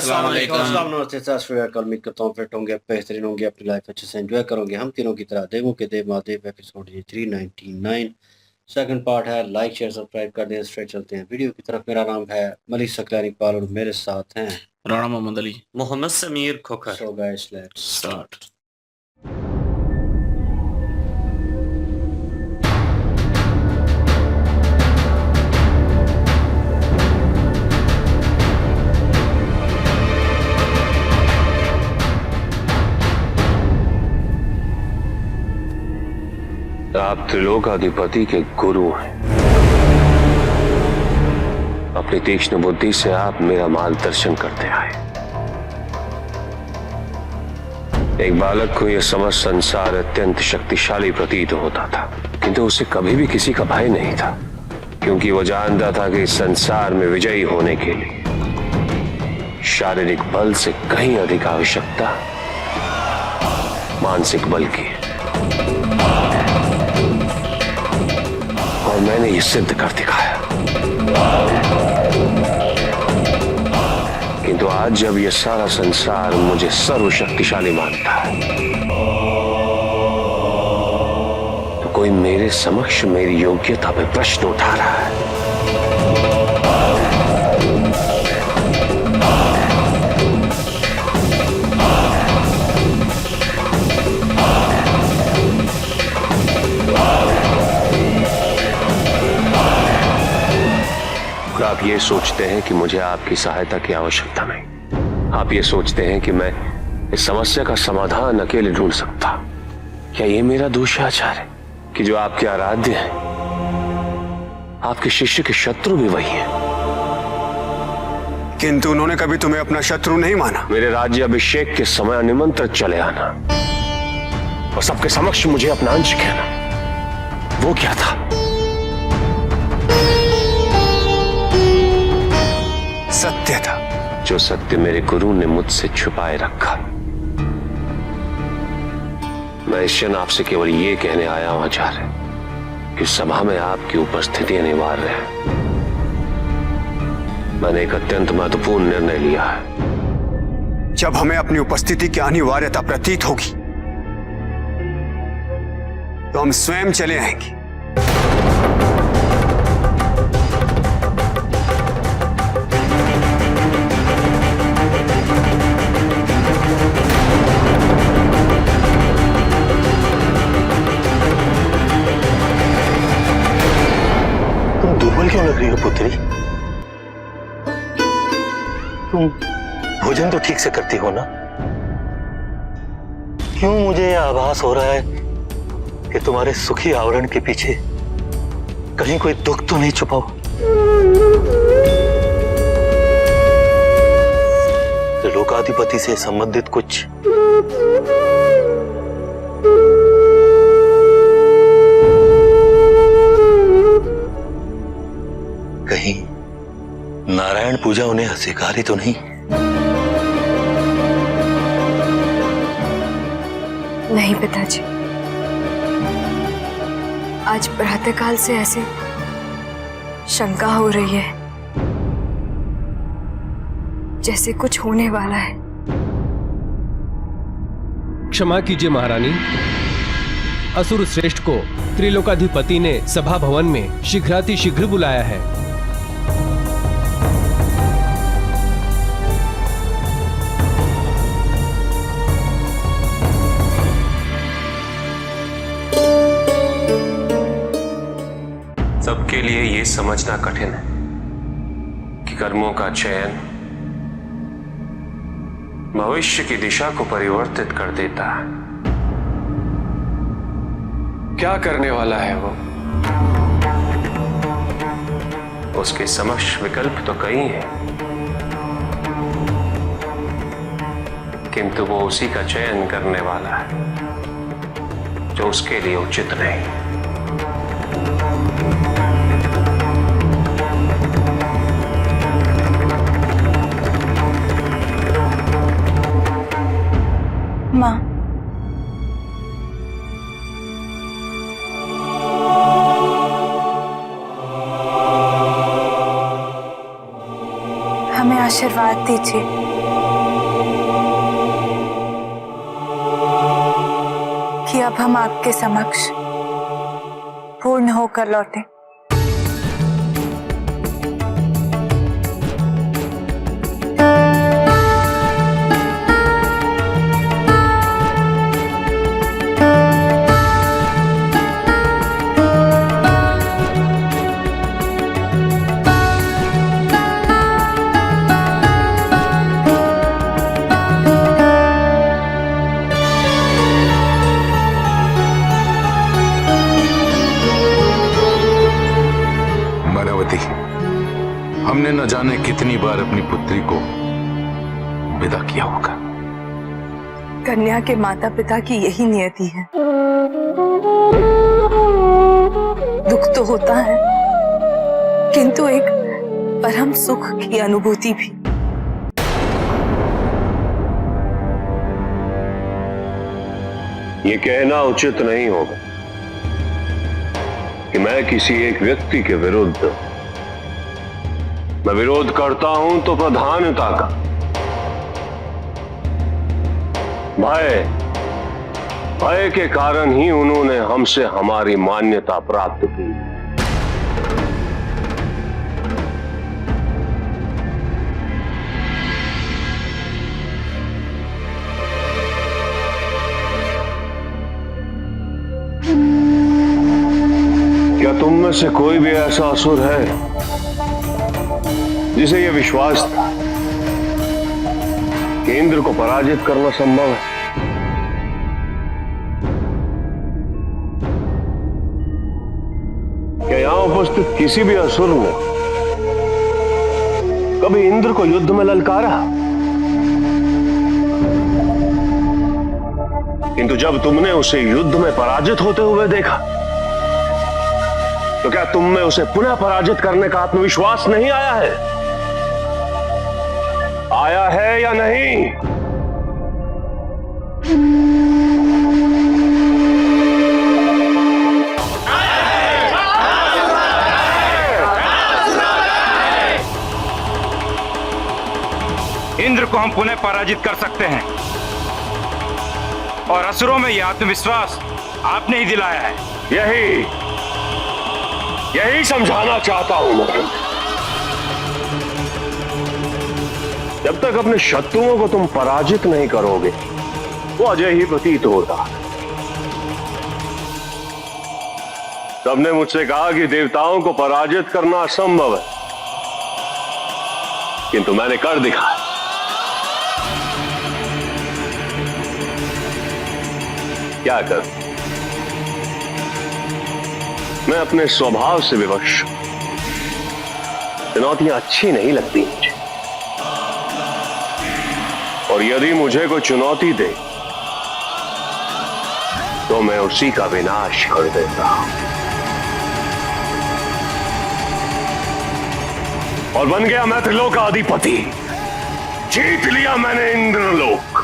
अस्सलाम वालेकुम। अस्सलाम नमस्ते सत श्री अकाल। उम्मीद करता हूँ फिट होंगे, बेहतरीन होंगे, अपनी लाइफ अच्छे से एंजॉय करोगे। हम तीनों की तरह देवों के देव महादेव एपिसोड ये 399 सेकंड पार्ट है। लाइक शेयर सब्सक्राइब कर दें। स्ट्रेट चलते हैं वीडियो की तरफ। मेरा नाम है मलिक सकलानी पाल और मेरे साथ हैं Rana Mohammad Ali, Mohammad Sameer Khokhar. So guys let's start. आप त्रिलोकाधिपति के गुरु हैं। अपनी तीक्ष्ण बुद्धि से आप मेरा मार्गदर्शन करते आए। एक बालक को यह समझ संसार अत्यंत शक्तिशाली प्रतीत होता था, किंतु उसे कभी भी किसी का भय नहीं था, क्योंकि वो जानता था कि इस संसार में विजयी होने के लिए शारीरिक बल से कहीं अधिक आवश्यकता मानसिक बल की है। और मैंने ये सिद्ध कर दिखाया। किंतु आज जब ये सारा संसार मुझे सर्वशक्तिशाली मानता है, तो कोई मेरे समक्ष मेरी योग्यता पे प्रश्न उठा रहा है। आप ये सोचते हैं कि मुझे आपकी सहायता की आवश्यकता नहीं। आप ये सोचते हैं कि मैं इस समस्या का समाधान अकेले ढूंढ सकता। क्या ये मेरा दोष है आचार्य कि जो आपके आराध्य हैं, आपके शिष्य के शत्रु भी वही हैं? किंतु उन्होंने कभी तुम्हें अपना शत्रु नहीं माना। मेरे राज्य अभिषेक के समय निमंत्रित चले आना और सबके समक्ष मुझे अपना अंश कहना, वो क्या था? सत्य था। जो सत्य मेरे गुरु ने मुझसे छुपाए रखा। मैं इस क्षण आपसे केवल ये कहने आया हूं आचार्य कि सभा में आपकी उपस्थिति अनिवार्य है। मैंने एक अत्यंत महत्वपूर्ण निर्णय लिया है। जब हमें अपनी उपस्थिति की अनिवार्यता प्रतीत होगी तो हम स्वयं चले आएंगे। दुर्बल क्यों लग रही हो पुत्री? तुम भोजन तो ठीक से करती हो ना? क्यों मुझे यह आभास हो रहा है कि तुम्हारे सुखी आवरण के पीछे कहीं कोई दुख तो नहीं छुपा हो? त्रिलोकाधिपति से संबंधित कुछ? कहीं नारायण पूजा उन्हें अस्वीकारी तो नहीं? नहीं पिताजी, आज प्रातःकाल से ऐसे शंका हो रही है जैसे कुछ होने वाला है। क्षमा कीजिए महारानी, असुर श्रेष्ठ को त्रिलोकाधिपति ने सभा भवन में शीघ्रातिशीघ्र बुलाया है। सबके लिए ये समझना कठिन है कि कर्मों का चयन भविष्य की दिशा को परिवर्तित कर देता है। क्या करने वाला है वो? उसके समक्ष विकल्प तो कई हैं, किंतु वो उसी का चयन करने वाला है जो उसके लिए उचित नहीं। माँ, हमें आशीर्वाद दीजिए। अब हम आपके समक्ष पूर्ण होकर लौटे। हमने न जाने कितनी बार अपनी पुत्री को विदा किया होगा। कन्या के माता पिता की यही नियति है। दुख तो होता है, किंतु एक परम सुख की अनुभूति भी। ये कहना उचित नहीं होगा कि मैं किसी एक व्यक्ति के विरुद्ध मैं विरोध करता हूं तो प्रधानता का। भय के कारण ही उन्होंने हमसे हमारी मान्यता प्राप्त की। क्या तुम में से कोई भी ऐसा असुर है जिसे यह विश्वास था कि इंद्र को पराजित करना संभव है? क्या यहां उपस्थित किसी भी असुर ने कभी इंद्र को युद्ध में ललकारा? किंतु जब तुमने उसे युद्ध में पराजित होते हुए देखा तो क्या तुम में उसे पुनः पराजित करने का आत्मविश्वास नहीं आया है? आया है या नहीं? इंद्र को हम पुनः पराजित कर सकते हैं और असुरों में यह आत्मविश्वास आपने ही दिलाया है। यही समझाना चाहता हूं मैं। जब तक अपने शत्रुओं को तुम पराजित नहीं करोगे वो अजय ही प्रतीत होता। सबने मुझसे कहा कि देवताओं को पराजित करना असंभव है, किंतु मैंने कर दिखाया। क्या कर? मैं अपने स्वभाव से विवश। चुनौतियां अच्छी नहीं लगती मुझे, और यदि मुझे कोई चुनौती दे तो मैं उसी का विनाश कर देता हूं। और बन गया मैं त्रिलोक का अधिपति। जीत लिया मैंने इंद्रलोक।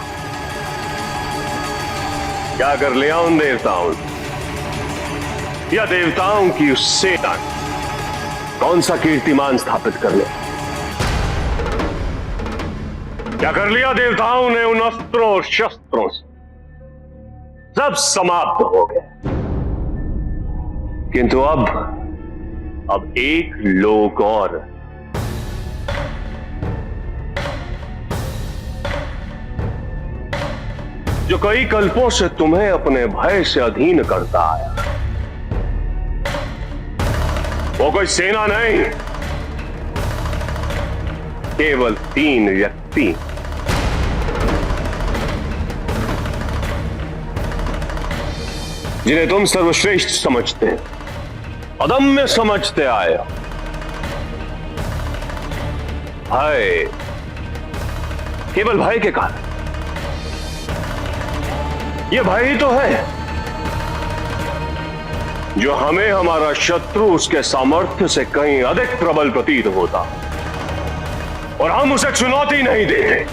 क्या कर लिया उन देवताओं या देवताओं की उस सेना? कौन सा कीर्तिमान स्थापित कर लिया? क्या कर लिया देवताओं ने उन अस्त्रों और शस्त्रों से? सब समाप्त हो गया। किंतु अब एक लोक और। जो कई कल्पों से तुम्हें अपने भय से अधीन करता आया। वो कोई सेना नहीं, केवल 3 व्यक्ति। जिन्हें तुम सर्वश्रेष्ठ समझते हैं, अदम्य समझते आए हो। भय, केवल भय के कारण। यह भय ही तो है जो हमें हमारा शत्रु उसके सामर्थ्य से कहीं अधिक प्रबल प्रतीत होता और हम उसे चुनौती नहीं देते।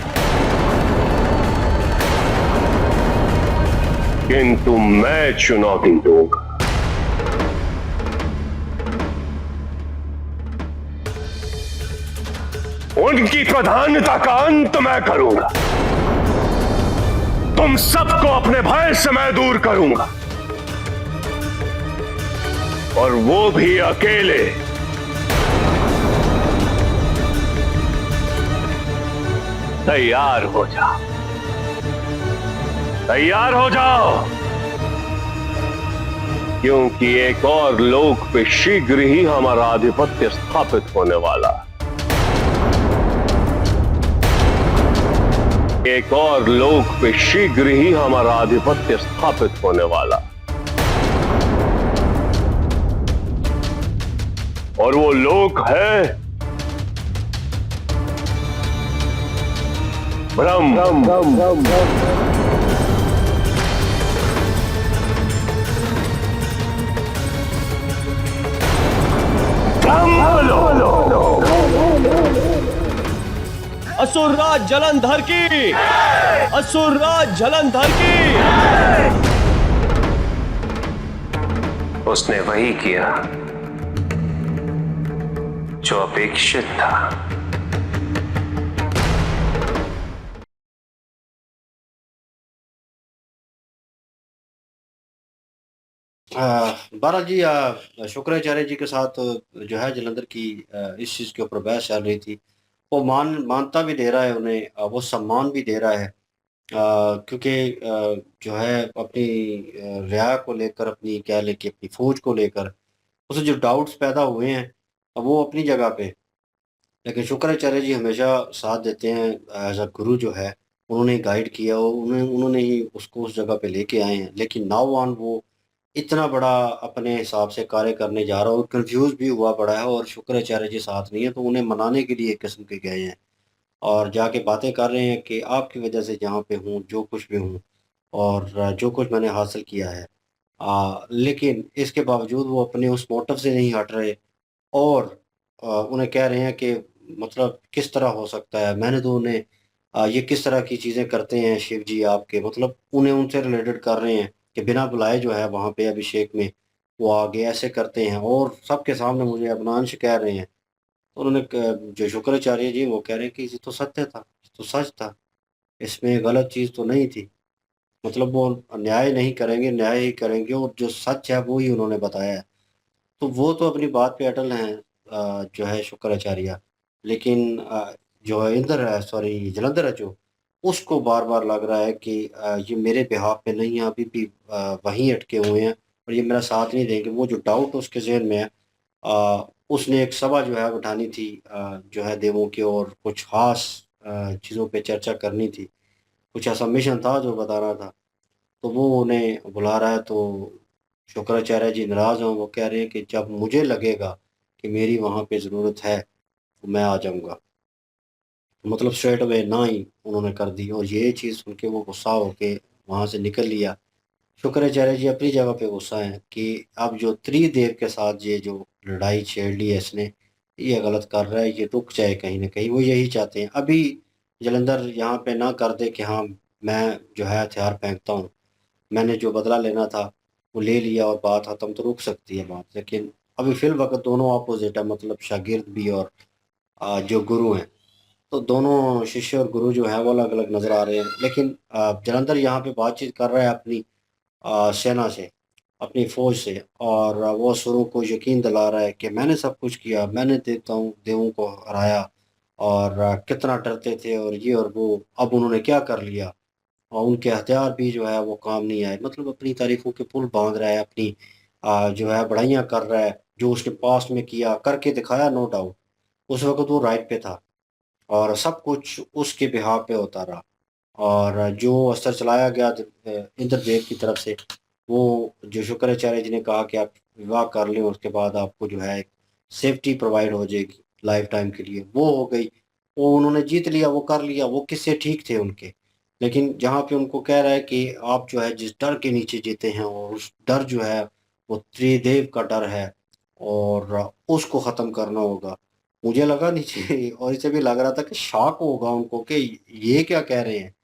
किंतु मैं चुनौती दूंगा। उनकी प्रधानता का अंत मैं करूंगा। तुम सबको अपने भय से मैं दूर करूंगा, और वो भी अकेले। तैयार हो जाओ, तैयार हो जाओ, क्योंकि एक और लोक पे शीघ्र ही हमारा आधिपत्य स्थापित होने वाला है। एक और लोक पे शीघ्र ही हमारा आधिपत्य स्थापित होने वाला, और वो लोक है ब्रह्म। असुरराज जलंधर की, असुरराज जलंधर की। उसने वही किया जो अपेक्षित था। बालाजी शुक्राचार्य जी के साथ जो है जलंधर की इस चीज़ के ऊपर बहस चल रही थी। वो मानता भी दे रहा है उन्हें, वो सम्मान भी दे रहा है, क्योंकि जो है अपनी रियाया को लेकर, अपनी क्या लेके अपनी फौज को लेकर उसे जो डाउट्स पैदा हुए हैं, अब वो अपनी जगह पे। लेकिन शुक्राचार्य जी हमेशा साथ देते हैं, एज अ गुरु जो है उन्होंने गाइड किया, और उन्होंने ही उसको उस जगह पे लेके आए हैं। लेकिन नाउ ऑन वो इतना बड़ा अपने हिसाब से कार्य करने जा रहा है और कंफ्यूज भी हुआ पड़ा है, और शुक्राचार्य जी साथ नहीं है, तो उन्हें मनाने के लिए एक किस्म के गए हैं और जाके बातें कर रहे हैं कि आपकी वजह से जहाँ पे हूँ, जो कुछ भी हूँ और जो कुछ मैंने हासिल किया है। लेकिन इसके बावजूद वो अपने उस मोटिव से नहीं हट रहे, और उन्हें कह रहे हैं कि मतलब किस तरह हो सकता है, मैंने तो उन्हें ये किस तरह की चीज़ें करते हैं शिव जी आपके, मतलब उन्हें उनसे रिलेटेड कर रहे हैं कि बिना बुलाए जो है वहाँ पे अभिषेक में वो आगे ऐसे करते हैं, और सबके सामने मुझे अपमानश कह रहे हैं। तो उन्होंने जो शुक्राचार्य जी वो कह रहे हैं कि ये तो सत्य था, ये तो सच था, इसमें गलत चीज़ तो नहीं थी। मतलब वो न्याय नहीं करेंगे, न्याय ही करेंगे, और जो सच है वो ही उन्होंने बताया है। तो वो तो अपनी बात पे अटल हैं, जो है शुक्राचार्य। लेकिन जो है इंद्र है, सॉरी जलंधर है, जो उसको बार बार लग रहा है कि ये मेरे बिहाफ पे नहीं है, अभी भी वहीं अटके हुए हैं और ये मेरा साथ नहीं देंगे। वो जो डाउट उसके जहन में है, उसने एक सभा जो है उठानी थी, जो है देवों की, और कुछ खास चीज़ों पे चर्चा करनी थी, कुछ ऐसा मिशन था जो बताना था। तो वो उन्हें बुला रहा है, तो शुक्राचार्य जी नाराज़ हैं। वो कह रहे हैं कि जब मुझे लगेगा कि मेरी वहाँ पे ज़रूरत है तो मैं आ जाऊँगा। मतलब स्ट्रेट अवे ना ही उन्होंने कर दी, और ये चीज़ सुन के वो गुस्सा होके वहाँ से निकल लिया। शुक्राचार्य जी अपनी जगह पे गुस्सा हैं कि अब जो त्रिदेव के साथ ये जो लड़ाई छेड़ ली है इसने, ये गलत कर रहा है, ये रुक जाए कहीं न कहीं। वो यही चाहते हैं। अभी जलंधर यहाँ पे ना कर दे कि हाँ, मैं जो है हथियार फेंकता हूँ, मैंने जो बदला लेना था वो ले लिया और बात ख़त्म, तो रुक सकती है बात। लेकिन अभी फ़िलवक़्त दोनों अपोज़िट है, मतलब शागिर्द भी और जो गुरु हैं। तो दोनों शिष्य और गुरु जो हैं वो अलग-अलग नज़र आ रहे हैं। लेकिन जलंधर यहाँ पे बातचीत कर रहा है अपनी सेना से, अपनी फ़ौज से, और वो असुरों को यकीन दिला रहा है कि मैंने सब कुछ किया, मैंने देवों को हराया, और कितना डरते थे और ये और वो, अब उन्होंने क्या कर लिया, और उनके हथियार भी जो है वो काम नहीं आए। मतलब अपनी तारीफ़ों के पुल बाँध रहा है, अपनी जो है बड़ाइयाँ कर रहा है, जो उसने पास्ट में किया, करके दिखाया, नो डाउट। उस वक़्त वो राइट पे था और सब कुछ उसके बिहाफ़ पे होता रहा, और जो अस्त्र चलाया गया इंद्रदेव की तरफ से, वो जो शुक्राचार्य जी ने कहा कि आप विवाह कर लें, उसके बाद आपको जो है सेफ्टी प्रोवाइड हो जाएगी लाइफ टाइम के लिए, वो हो गई। वो उन्होंने जीत लिया, वो कर लिया, वो किस्से ठीक थे उनके। लेकिन जहाँ पे उनको कह रहा है कि आप जो है जिस डर के नीचे जीते हैं, और उस डर जो है वो त्रिदेव का डर है, और उसको ख़त्म करना होगा। मुझे लगा नीचे और इसे भी लग रहा था कि शॉक होगा उनको कि ये क्या कह रहे हैं।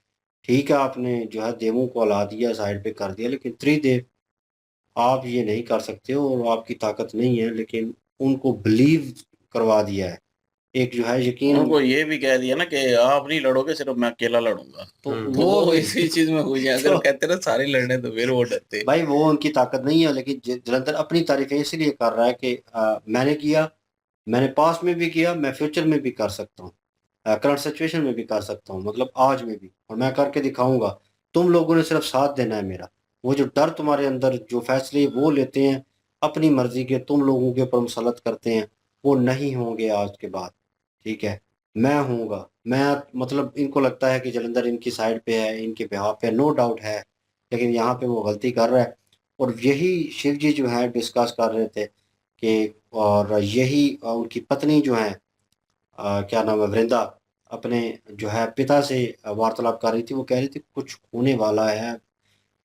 ठीक है, आपने जो है देवों को हला दिया, साइड पे कर दिया, लेकिन त्रिदेव आप ये नहीं कर सकते हो और आपकी ताकत नहीं है। लेकिन उनको बिलीव करवा दिया है एक जो है यकीन, उनको ये भी कह दिया ना कि आप नहीं लड़ोगे, सिर्फ मैं अकेला लड़ूंगा, तो वो इसी चीज में हुई है। अगर तो कहते ना सारे लड़ने तो फिर वो डरते। भाई वो उनकी ताकत नहीं है, लेकिन जलंधर अपनी तारीफें इसलिए कर रहा है कि मैंने किया, मैंने पास्ट में भी किया, मैं फ्यूचर में भी कर सकता हूँ, करंट सिचुएशन में भी कर सकता हूँ, मतलब आज में भी, और मैं करके दिखाऊंगा। तुम लोगों ने सिर्फ साथ देना है मेरा। वो जो डर तुम्हारे अंदर जो फैसले वो लेते हैं अपनी मर्जी के, तुम लोगों के ऊपर मुसलत करते हैं, वो नहीं होंगे आज के बाद। ठीक है, मैं हूँगा। मैं मतलब इनको लगता है कि जलंधर इनकी साइड पे है, इनके बिहाफ पे, नो डाउट है, लेकिन यहाँ पे वो गलती कर रहा है। और यही शिव जी जो है डिस्कस कर रहे थे कि, और यही उनकी पत्नी जो है क्या नाम है, वृंदा, अपने जो है पिता से वार्तालाप कर रही थी। वो कह रही थी कुछ होने वाला है,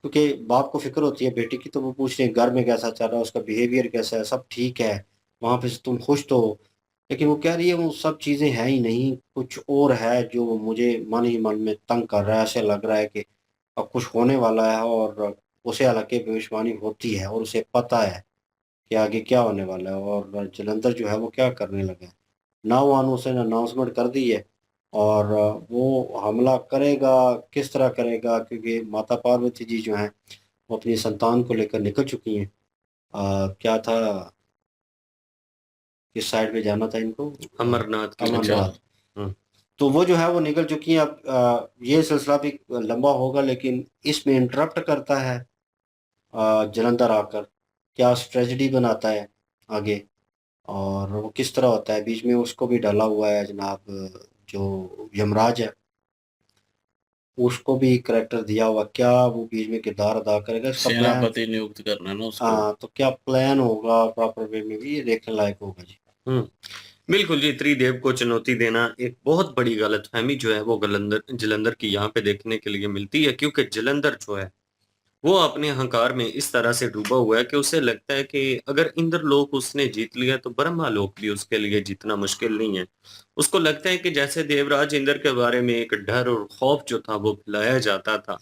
क्योंकि बाप को फिक्र होती है बेटी की, तो वो पूछ रहे हैं घर में कैसा चल रहा है, उसका बिहेवियर कैसा है, सब ठीक है, वहाँ पे तुम खुश तो हो। लेकिन वो कह रही है वो सब चीज़ें हैं ही नहीं, कुछ और है जो मुझे मन ही मन में तंग कर रहा है। ऐसे लग रहा है कि अब कुछ होने वाला है, और उसे हालांकि भविष्यवाणी होती है और उसे पता है कि आगे क्या होने वाला है। और जलंधर जो है वो क्या करने लगा है, ना वो उसने अनाउंसमेंट कर दी है, और वो हमला करेगा, किस तरह करेगा, क्योंकि माता पार्वती जी जो हैं वो अपनी संतान को लेकर निकल चुकी हैं। क्या था, किस साइड पे जाना था इनको, अमरनाथ की अमरनाथ। तो वो जो है वो निकल चुकी हैं। अब ये सिलसिला भी लंबा होगा, लेकिन इसमें इंटरप्ट करता है जलंधर आकर, क्या ट्रेजेडी बनाता है आगे, और वो किस तरह होता है। बीच में उसको भी डाला हुआ है जनाब, जो यमराज है उसको भी करैक्टर दिया हुआ, क्या वो बीच में किरदार अदा करेगा, इसका प्लान। सेनापति नियुक्त करना है ना उसको। हाँ, तो क्या प्लान होगा प्रॉपर वे में भी, ये देखने लायक होगा जी। बिल्कुल जी, त्रिदेव को चुनौती देना एक बहुत बड़ी गलतफहमी जो है वो जलंधर की यहाँ पे देखने के लिए मिलती है, क्योंकि जलंधर जो है वो अपने अहंकार में इस तरह से डूबा हुआ है कि उसे लगता है कि अगर इंद्रलोक उसने जीत लिया तो ब्रह्मालोक भी उसके लिए जीतना मुश्किल नहीं है। उसको लगता है कि जैसे देवराज इंद्र के बारे में एक डर और खौफ जो था वो फैलाया जाता था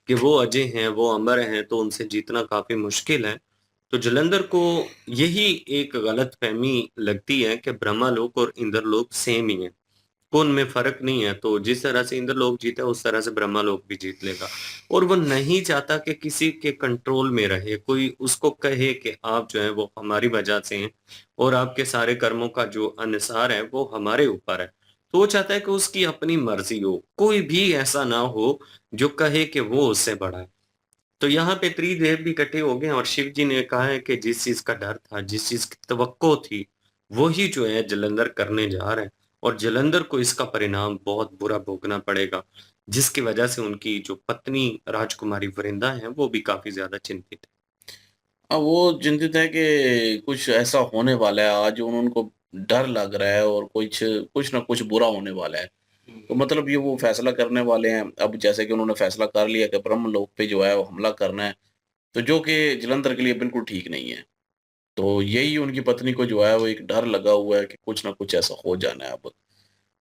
कि वो अजय हैं, वो अमर हैं, तो उनसे जीतना काफी मुश्किल है। तो जलंधर को यही एक गलतफहमी लगती है कि ब्रह्मालोक और इंद्रलोक सेम ही है, को उनमें फर्क नहीं है। तो जिस तरह से इंद्रलोक जीता उस तरह से ब्रह्मालोक भी जीत लेगा, और वो नहीं चाहता कि किसी के कंट्रोल में रहे, कोई उसको कहे कि आप जो है वो हमारी वजह से हैं और आपके सारे कर्मों का जो अनुसार है वो हमारे ऊपर है। तो वो चाहता है कि उसकी अपनी मर्जी हो, कोई भी ऐसा ना हो जो कहे कि वो उससे बड़ा है। तो यहाँ पे त्रिदेव भी इकट्ठे हो गए और शिव जी ने कहा है कि जिस चीज का डर था, जिस चीज की तवक्को थी, वही जो है जलंधर करने जा रहे हैं, और जलंधर को इसका परिणाम बहुत बुरा भोगना पड़ेगा, जिसकी वजह से उनकी जो पत्नी राजकुमारी वृंदा है वो भी काफी ज्यादा चिंतित है। अब वो चिंतित है कि कुछ ऐसा होने वाला है आज, उनको डर लग रहा है और कुछ कुछ ना कुछ बुरा होने वाला है। तो मतलब ये वो फैसला करने वाले हैं। अब जैसे कि उन्होंने फैसला कर लिया कि ब्रह्मलोक पे जो है वो हमला करना है, तो जो कि जलंधर के लिए बिल्कुल ठीक नहीं है। तो यही उनकी पत्नी को जो है वो एक डर लगा हुआ है कि कुछ ना कुछ ऐसा हो जाना है अब।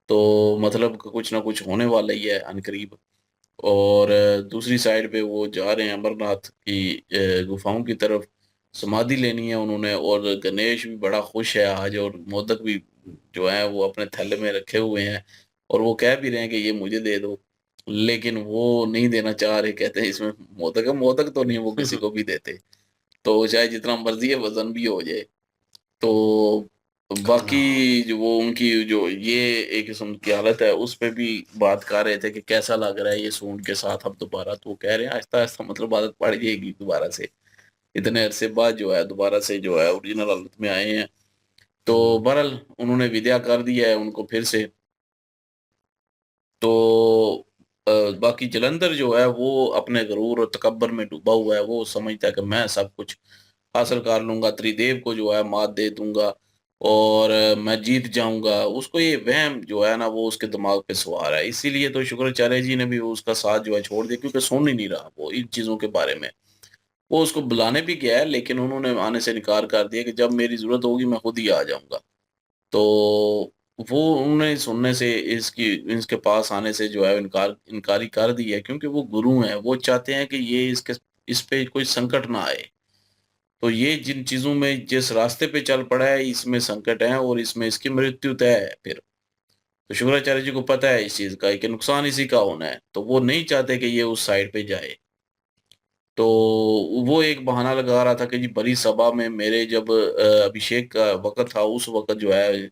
तो मतलब कि कुछ ना कुछ होने वाला ही है अनकरीब। और दूसरी साइड पे वो जा रहे हैं अमरनाथ की गुफाओं की तरफ, समाधि लेनी है उन्होंने। और गणेश भी बड़ा खुश है आज, और मोदक भी जो है वो अपने थैले में रखे हुए हैं, और वो कह भी रहे हैं कि ये मुझे दे दो, लेकिन वो नहीं देना चाह रहे। कहते हैं इसमें मोदक है, मोदक तो नहीं वो किसी को भी देते, तो चाहे जितना मर्जी है वजन भी हो जाए। तो बाकी जो वो उनकी जो ये एक किस्म की हालत है उस पे भी बात कर रहे थे कि कैसा लग रहा है ये सूंड के साथ अब दोबारा। तो वो कह रहे हैं आहिस्ता आहिस्ता मतलब आदत पड़ जाएगी दोबारा से, इतने अरसे बाद जो है दोबारा से जो है ओरिजिनल हालत में आए हैं। तो बहरहाल उन्होंने विदा कर दिया है उनको फिर से। तो बाकी जलंधर जो है वो अपने गरूर और तकब्बर में डूबा हुआ है। वो समझता है कि मैं सब कुछ हासिल कर लूंगा, त्रिदेव को जो है मात दे दूंगा, और मैं जीत जाऊंगा। उसको ये वहम जो है ना वो उसके दिमाग पे सवार है। इसीलिए तो शुक्राचार्य जी ने भी उसका साथ जो है छोड़ दिया, क्योंकि सुन ही नहीं रहा वो इन चीजों के बारे में। वो उसको बुलाने भी गया है, लेकिन उन्होंने आने से इनकार कर दिया कि जब मेरी जरूरत होगी मैं खुद ही आ जाऊंगा। तो वो उन्हें सुनने से, इसकी इसके पास आने से जो है इनकारी कर दी है, क्योंकि वो गुरु हैं। वो चाहते हैं कि ये इस पे कोई संकट ना आए। तो ये जिन चीजों में जिस रास्ते पे चल पड़ा है इसमें संकट है और इसमें इसकी मृत्यु तय है फिर। तो शुक्राचार्य जी को पता है इस चीज का कि नुकसान इसी का होना है, तो वो नहीं चाहते कि ये उस साइड पे जाए। तो वो एक बहाना लगा रहा था कि जी बड़ी सभा में मेरे जब अभिषेक का वक्त था उस वक्त जो है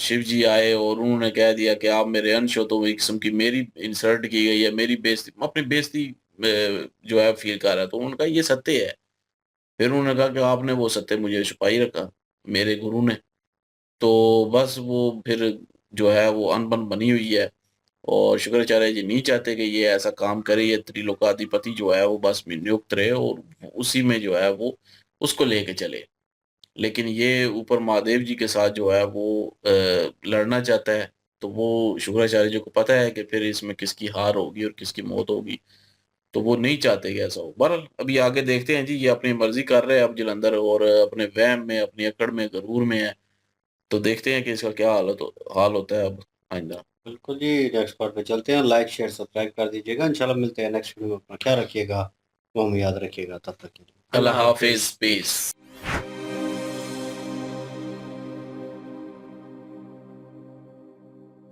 शिव जी आए और उन्होंने कह दिया कि आप मेरे अंश हो, तो एक किस्म की मेरी इंसल्ट की गई है, मेरी बेइज्जती, अपनी बेइज्जती जो है फील कर रहा है। तो उन्होंने कहा ये सत्य है। फिर उन्होंने कहा कि आपने वो सत्य मुझे छुपाई रखा, मेरे गुरु ने। तो बस वो फिर जो है वो अनबन बनी हुई है और शुक्राचार्य जी नहीं चाहते कि ये ऐसा काम करे, ये त्रिलोकाधिपति जो है वो बस नियुक्त रहे और उसी में जो है वो उसको लेके चले। लेकिन ये ऊपर महादेव जी के साथ जो है वो लड़ना चाहता है। तो वो शुक्राचार्य जी को पता है कि फिर इसमें किसकी हार होगी और किसकी मौत होगी, तो वो नहीं चाहते कि ऐसा हो। बहरहाल अभी आगे देखते हैं जी, ये अपनी मर्जी कर रहे हैं अब जलंधर और अपने वहम में, अपनी अकड़ में, गरूर में है। तो देखते हैं कि इसका क्या हाल होता है अब आइंदा। बिल्कुल जी, नेक्स्ट पार्ट पे चलते हैं। लाइक शेयर सब्सक्राइब कर दीजिएगा। इंशाल्लाह मिलते हैं नेक्स्ट वीडियो में। अपना ख्याल रखिएगा, वो हम याद रखिएगा। तब तक के लिए अल्लाह हाफिज, पीस।